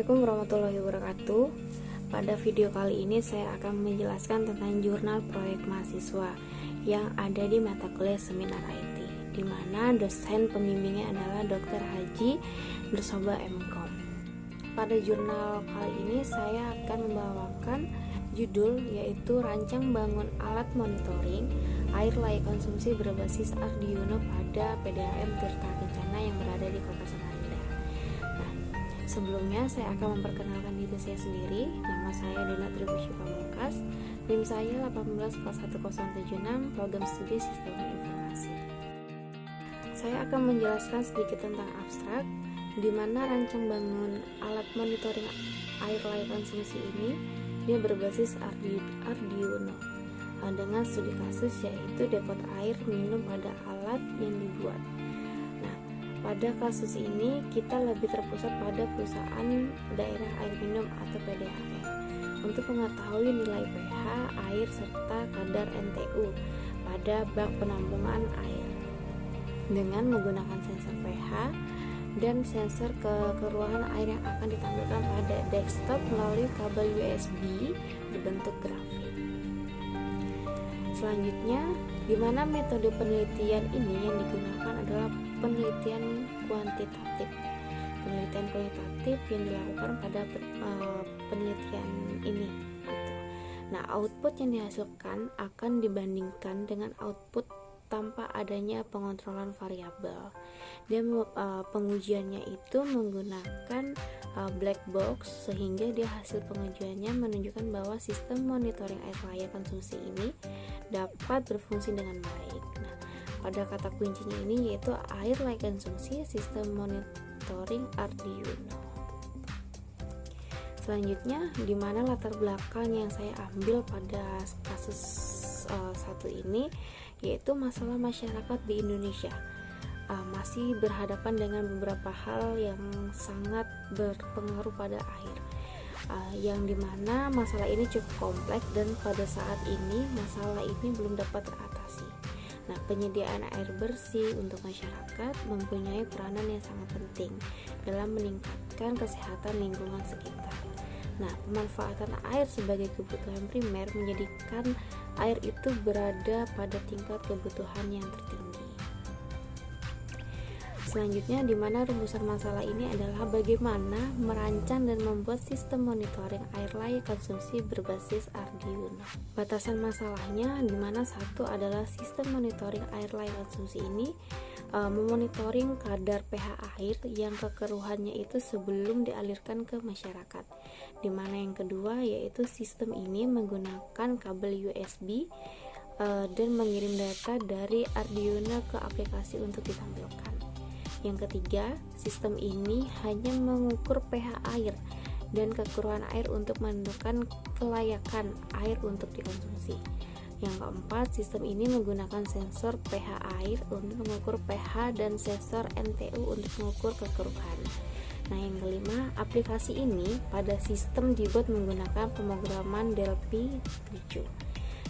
Assalamualaikum warahmatullahi wabarakatuh. Pada video kali ini saya akan menjelaskan tentang jurnal proyek mahasiswa yang ada di mata kuliah Seminar IT, di mana dosen pembimbingnya adalah Dr. Haji Nursoba MKom. Pada jurnal kali ini saya akan membawakan judul yaitu Rancang Bangun Alat Monitoring Air Layak Konsumsi Berbasis Arduino pada PDAM Tirta Kencana yang berada di Kota Samarinda. Sebelumnya saya akan memperkenalkan diri saya sendiri. Nama saya Dena Tribusy Pamungkas. NIM saya 18.1076, program studi Sistem Informasi. Saya akan menjelaskan sedikit tentang abstrak, di mana rancang bangun alat monitoring air layak konsumsi ini dia berbasis Arduino dengan studi kasus yaitu depot air minum pada alat yang dibuat. Pada kasus ini kita lebih terpusat pada perusahaan daerah air minum atau PDAM untuk mengetahui nilai pH air serta kadar NTU pada bak penampungan air dengan menggunakan sensor pH dan sensor keruangan air yang akan ditampilkan pada desktop melalui kabel USB berbentuk grafik. Selanjutnya, di mana metode penelitian ini yang digunakan adalah penelitian kuantitatif. Penelitian kuantitatif yang dilakukan pada penelitian ini. Nah, output yang dihasilkan akan dibandingkan dengan output tanpa adanya pengontrolan variabel. Dan pengujiannya itu menggunakan black box sehingga dia hasil pengujiannya menunjukkan bahwa sistem monitoring air layak konsumsi ini dapat berfungsi dengan baik. Nah, pada kata kuncinya ini yaitu air layak konsumsi sistem monitoring Arduino. Selanjutnya, di mana latar belakang yang saya ambil pada kasus satu ini yaitu masalah masyarakat di Indonesia masih berhadapan dengan beberapa hal yang sangat berpengaruh pada air, yang dimana masalah ini cukup kompleks dan pada saat ini masalah ini belum dapat teratasi. Nah, penyediaan air bersih untuk masyarakat mempunyai peranan yang sangat penting dalam meningkatkan kesehatan lingkungan sekitar. Nah, pemanfaatan air sebagai kebutuhan primer menjadikan air itu berada pada tingkat kebutuhan yang tertinggi. Selanjutnya, di mana rumusan masalah ini adalah bagaimana merancang dan membuat sistem monitoring air layak konsumsi berbasis Arduino. Batasan masalahnya di mana satu adalah sistem monitoring air layak konsumsi ini memonitoring kadar pH air yang kekeruhannya itu sebelum dialirkan ke masyarakat. Di mana yang kedua yaitu sistem ini menggunakan kabel USB dan mengirim data dari Arduino ke aplikasi untuk ditampilkan. Yang ketiga, sistem ini hanya mengukur pH air dan kekeruhan air untuk menentukan kelayakan air untuk dikonsumsi. Yang keempat, sistem ini menggunakan sensor pH air untuk mengukur pH dan sensor NTU untuk mengukur kekeruhan. Nah, yang kelima, aplikasi ini pada sistem dibuat menggunakan pemrograman Delphi 7.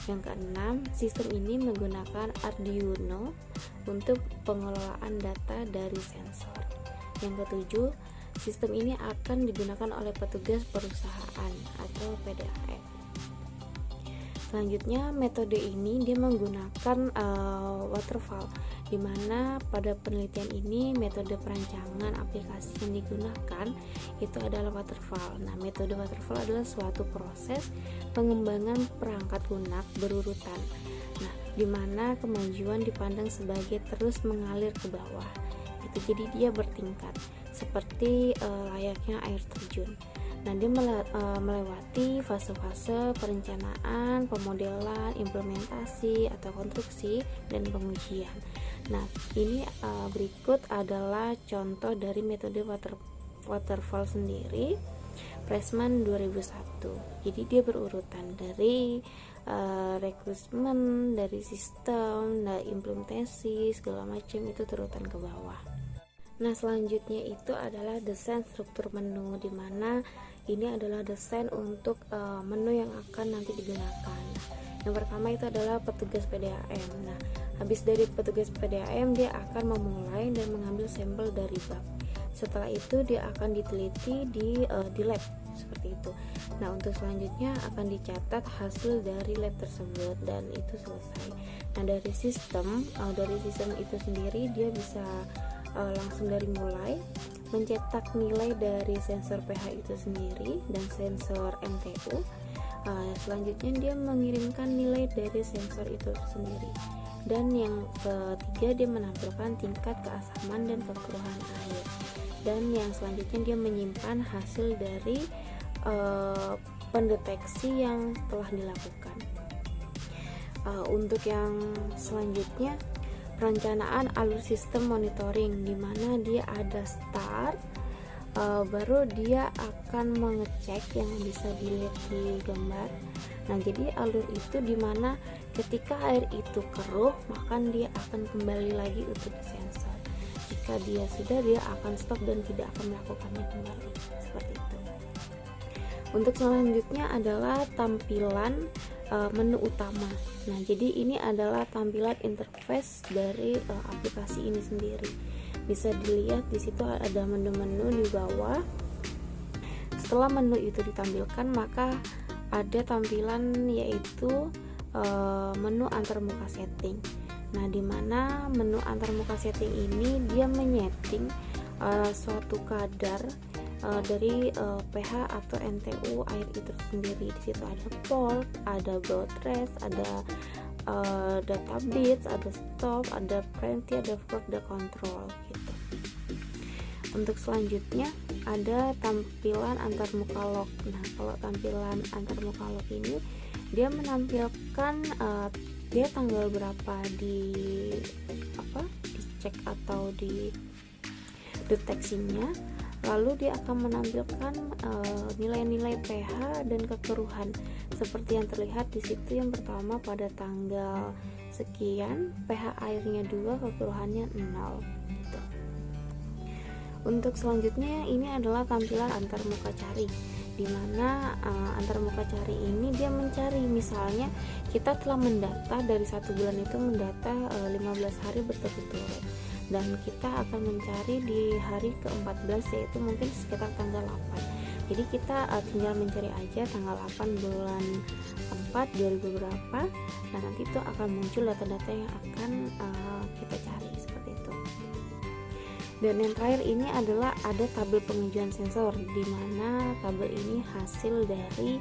Yang keenam, sistem ini menggunakan Arduino untuk pengelolaan data dari sensor. Yang ketujuh, sistem ini akan digunakan oleh petugas perusahaan atau PDAM. Selanjutnya, metode ini dia menggunakan waterfall, di mana pada penelitian ini metode perancangan aplikasi yang digunakan itu adalah waterfall. Nah, metode waterfall adalah suatu proses pengembangan perangkat lunak berurutan. Nah, di mana kemajuan dipandang sebagai terus mengalir ke bawah. Itu jadi dia bertingkat seperti layaknya air terjun. Nah, dia melewati fase-fase perencanaan, pemodelan, implementasi atau konstruksi dan pengujian. Nah, ini berikut adalah contoh dari metode waterfall sendiri, Pressman 2001. Jadi dia berurutan dari rekrutmen, dari sistem, dari implementasi segala macam itu terutan ke bawah. Nah, selanjutnya itu adalah desain struktur menu, di mana ini adalah desain untuk menu yang akan nanti digunakan. Yang pertama itu adalah petugas PDAM. Nah, habis dari petugas PDAM dia akan memulai dan mengambil sampel dari bak. Setelah itu dia akan diteliti di lab seperti itu. Nah, untuk selanjutnya akan dicatat hasil dari lab tersebut dan itu selesai. Nah, dari sistem itu sendiri dia bisa langsung dari mulai mencetak nilai dari sensor pH itu sendiri dan sensor NTU. Selanjutnya dia mengirimkan nilai dari sensor itu sendiri. Dan yang ketiga, dia menampilkan tingkat keasaman dan kekeruhan air. Dan yang selanjutnya dia menyimpan hasil dari pendeteksi yang telah dilakukan. Untuk yang selanjutnya, perencanaan alur sistem monitoring, di mana dia ada start, baru dia akan mengecek yang bisa dilihat di gambar. Nah, jadi alur itu dimana ketika air itu keruh, maka dia akan kembali lagi untuk disensor. Jika dia sudah, dia akan stop dan tidak akan melakukannya kembali, seperti itu. Untuk selanjutnya adalah tampilan menu utama. Nah, jadi ini adalah tampilan interface dari aplikasi ini sendiri. Bisa dilihat di situ ada menu-menu di bawah. Setelah menu itu ditampilkan, maka ada tampilan yaitu menu antarmuka setting. Nah, di mana menu antarmuka setting ini dia menyeting suatu kadar dari pH atau NTU air itu sendiri. Di situ ada port, ada baud rate, ada data bits, ada stop, ada prenti, ada float, ada control gitu. Untuk selanjutnya ada tampilan antarmuka log. Nah, kalau tampilan antarmuka log ini dia menampilkan dia tanggal berapa dicek atau di deteksinya, lalu dia akan menampilkan nilai-nilai pH dan kekeruhan seperti yang terlihat di situ. Yang pertama pada tanggal sekian pH airnya 2, kekeruhannya 0 gitu. Untuk selanjutnya ini adalah tampilan antarmuka cari, di mana antarmuka cari ini dia mencari, misalnya kita telah mendata dari 1 bulan itu mendata 15 hari berturut-turut, dan kita akan mencari di hari ke-14 yaitu mungkin sekitar tanggal 8. Jadi kita tinggal mencari aja tanggal 8 bulan 4 2000 berapa. Nah, nanti itu akan muncul data-data yang akan kita cari seperti itu. Dan yang terakhir ini adalah ada tabel pengujian sensor, di mana tabel ini hasil dari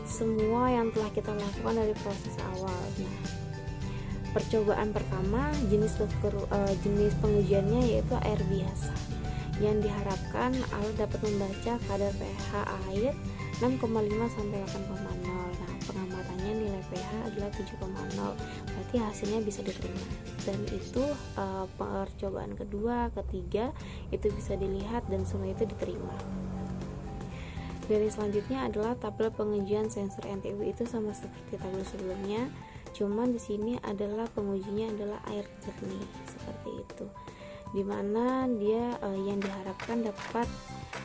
semua yang telah kita lakukan dari proses awal. Nah, percobaan pertama jenis pengujiannya yaitu air biasa, yang diharapkan alat dapat membaca kadar pH air 6,5 sampai 8,0. Nah, pengamatannya nilai pH adalah 7,0, berarti hasilnya bisa diterima. Dan itu percobaan kedua, ketiga itu bisa dilihat dan semua itu diterima. Dari selanjutnya adalah tabel pengujian sensor NTU, itu sama seperti tabel sebelumnya. Cuman di sini adalah pengujinya adalah air jernih seperti itu, dimana dia yang diharapkan dapat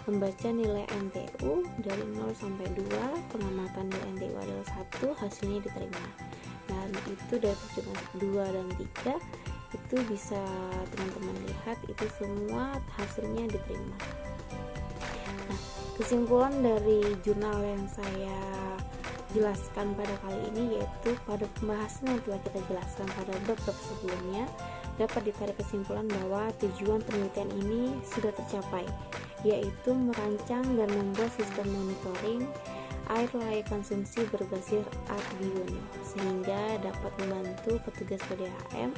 membaca nilai NTU dari 0 sampai 2, pengamatan nilai NTU adalah 1, hasilnya diterima. Dan itu dari percobaan 2 dan 3 itu bisa teman-teman lihat itu semua hasilnya diterima. Nah, kesimpulan dari jurnal yang saya jelaskan pada kali ini yaitu pada pembahasan yang telah kita jelaskan pada bab sebelumnya, dapat ditarik kesimpulan bahwa tujuan penelitian ini sudah tercapai, yaitu merancang dan membuat sistem monitoring air layak konsumsi berbasis Arduino sehingga dapat membantu petugas PDAM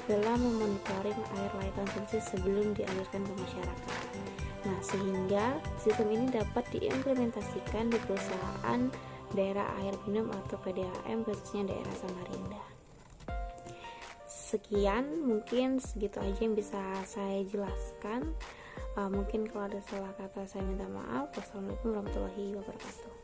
dalam memonitoring air layak konsumsi sebelum dialirkan ke masyarakat. Nah, sehingga sistem ini dapat diimplementasikan di perusahaan daerah air minum atau PDAM, khususnya daerah Samarinda. Sekian, mungkin segitu aja yang bisa saya jelaskan. Mungkin kalau ada salah kata saya minta maaf. Wassalamualaikum warahmatullahi wabarakatuh.